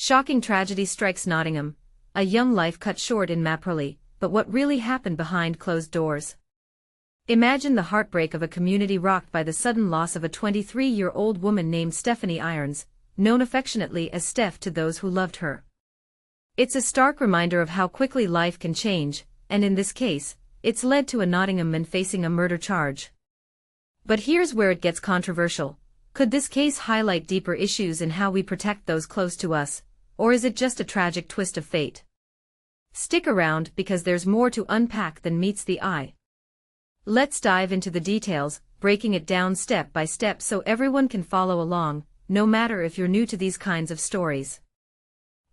Shocking tragedy strikes Nottingham, a young life cut short in Mapperley, but what really happened behind closed doors? Imagine the heartbreak of a community rocked by the sudden loss of a 23-year-old woman named Stephanie Irons, known affectionately as Steph to those who loved her. It's a stark reminder of how quickly life can change, and in this case, it's led to a Nottingham man facing a murder charge. But here's where it gets controversial. Could this case highlight deeper issues in how we protect those close to us, or is it just a tragic twist of fate? Stick around because there's more to unpack than meets the eye. Let's dive into the details, breaking it down step by step so everyone can follow along, no matter if you're new to these kinds of stories.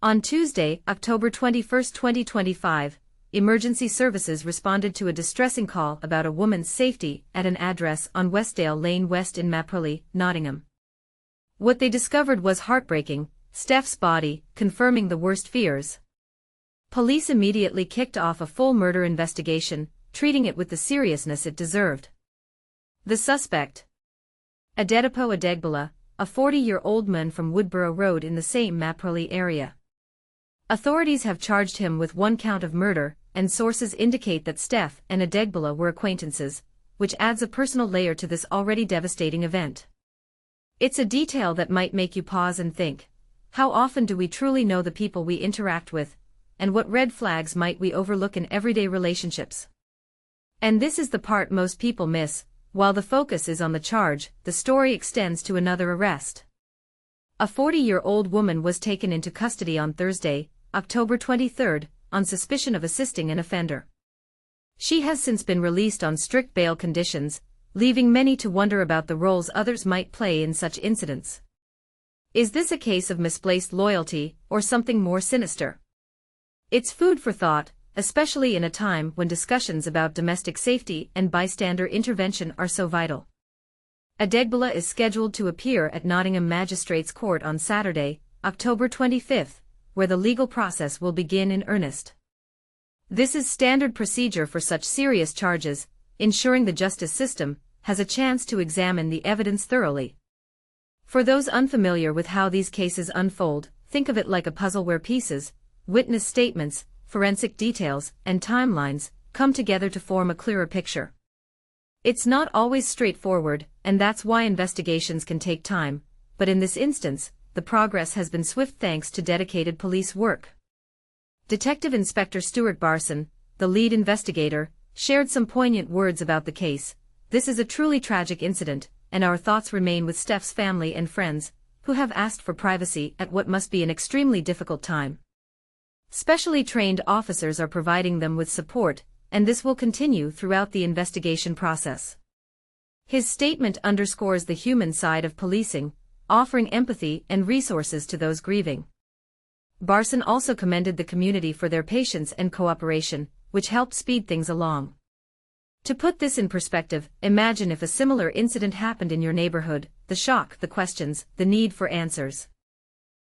On Tuesday, October 21, 2025, emergency services responded to a distressing call about a woman's safety at an address on Westdale Lane West in Mapperley, Nottingham. What they discovered was heartbreaking: Steph's body, confirming the worst fears. Police immediately kicked off a full murder investigation, treating it with the seriousness it deserved. The suspect, Adedapo Adegbola, a 40-year-old man from Woodborough Road in the same Mapperley area. Authorities have charged him with one count of murder, and sources indicate that Steph and Adegbola were acquaintances, which adds a personal layer to this already devastating event. It's a detail that might make you pause and think, how often do we truly know the people we interact with, and what red flags might we overlook in everyday relationships? And this is the part most people miss. While the focus is on the charge, the story extends to another arrest. A 40-year-old woman was taken into custody on Thursday, October 23, on suspicion of assisting an offender. She has since been released on strict bail conditions, leaving many to wonder about the roles others might play in such incidents. Is this a case of misplaced loyalty, or something more sinister? It's food for thought, especially in a time when discussions about domestic safety and bystander intervention are so vital. Adegbola is scheduled to appear at Nottingham Magistrates Court on Saturday, October 25, where the legal process will begin in earnest. This is standard procedure for such serious charges, ensuring the justice system has a chance to examine the evidence thoroughly. For those unfamiliar with how these cases unfold, think of it like a puzzle where pieces, witness statements, forensic details, and timelines come together to form a clearer picture. It's not always straightforward, and that's why investigations can take time, but in this instance, the progress has been swift thanks to dedicated police work. Detective Inspector Stuart Barson, the lead investigator, shared some poignant words about the case. This is a truly tragic incident, and our thoughts remain with Steph's family and friends, who have asked for privacy at what must be an extremely difficult time. Specially trained officers are providing them with support, and this will continue throughout the investigation process. His statement underscores the human side of policing, offering empathy and resources to those grieving. Barson also commended the community for their patience and cooperation, which helped speed things along. To put this in perspective, imagine if a similar incident happened in your neighborhood: the shock, the questions, the need for answers.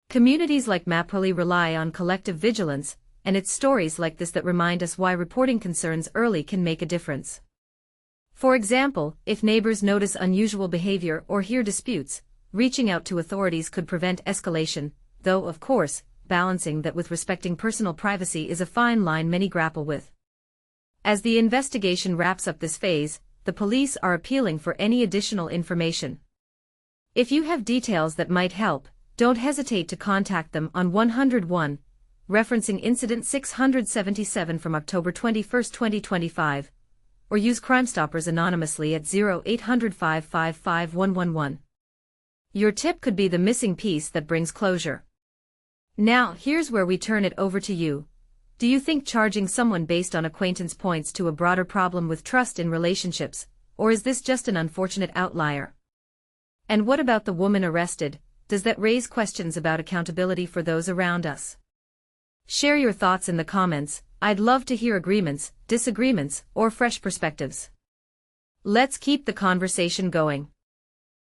Communities like Mapperley rely on collective vigilance, and it's stories like this that remind us why reporting concerns early can make a difference. For example, if neighbors notice unusual behavior or hear disputes, reaching out to authorities could prevent escalation, though of course, balancing that with respecting personal privacy is a fine line many grapple with. As the investigation wraps up this phase, the police are appealing for any additional information. If you have details that might help, don't hesitate to contact them on 101, referencing Incident 677 from October 21, 2025, or use Crimestoppers anonymously at 0800 555 111. Your tip could be the missing piece that brings closure. Now, here's where we turn it over to you. Do you think charging someone based on acquaintance points to a broader problem with trust in relationships, or is this just an unfortunate outlier? And what about the woman arrested? Does that raise questions about accountability for those around us? Share your thoughts in the comments. I'd love to hear agreements, disagreements, or fresh perspectives. Let's keep the conversation going.